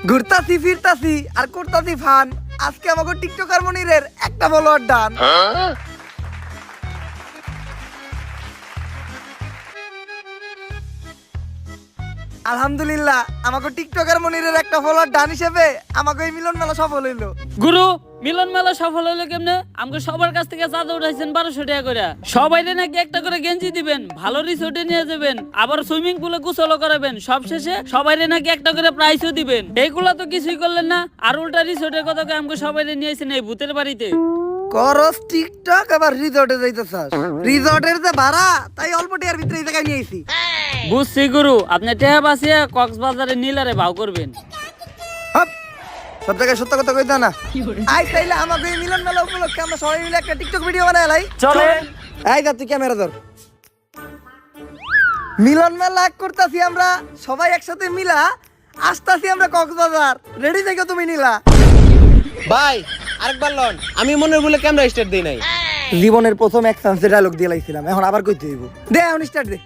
ঘুরতাছি ফিরতাছি আর করতাছি ফান। আজকে আমাকে টিকটকার মনিরের একটা ফলোয়ার ডান। আলহামদুলিল্লাহ আমাকে টিকটকার মনিরের একটা ফলোয়ার ডান হিসেবে আমাকে এই মিলন মেলা সফল হইলো। গুরু মিলন মেলা সফল হলো কেমনে? আমাকে সবার কাছ থেকে চাঁদা উঠাইছেন 1200 টাকা করে। সবাইরে নাকি একটা করে গেঞ্জি দিবেন, ভালো রিসোর্টে নিয়ে যাবেন, আবার সুইমিং পুলে গোসলও করাবেন, সবশেষে সবাইরে নাকি একটা করে প্রাইজও দিবেন। এইগুলা তো কিছুই করলেন না, আর উল্টা রিসোর্টের কথা আমাকে সবাইরে নিয়েছেন এই ভূতের বাড়িতে। করস টিকটক আবার রিসর্টে যাইতেছাস। রিসর্টের যে ভাড়া তাই অল্প টাকার ভিতরে এই জায়গায় নিয়ে আইছি। বুঝছি গুরু, আপনি টেহা বাঁচিয়ে কক্সবাজারে নীলারে ভাও করবেন। হাপ, সব জায়গায় সত্য কথা কইতা না। আই তাইলে আমাকে এই মিলন মেলা উপলক্ষে আমরা সবাই মিলে একটা টিকটক ভিডিও বানাইলাই। চলেন। এই যা তুই ক্যামেরা ধর। মিলন মেলা করতাছি আমরা সবাই একসাথে মিলা, আসতাছি আমরা কক্সবাজার। রেডি থেকো তুমি নীলা। ভাই আরেকবার লন, আমি মনের বলে ক্যামেরা স্টার্ট দেই নাই। জীবনের প্রথম এক চান্সে ডায়লগ দিয়ে লাইছিলাম, এখন আবার কইতে হইব। দে এখন স্টার্ট দে।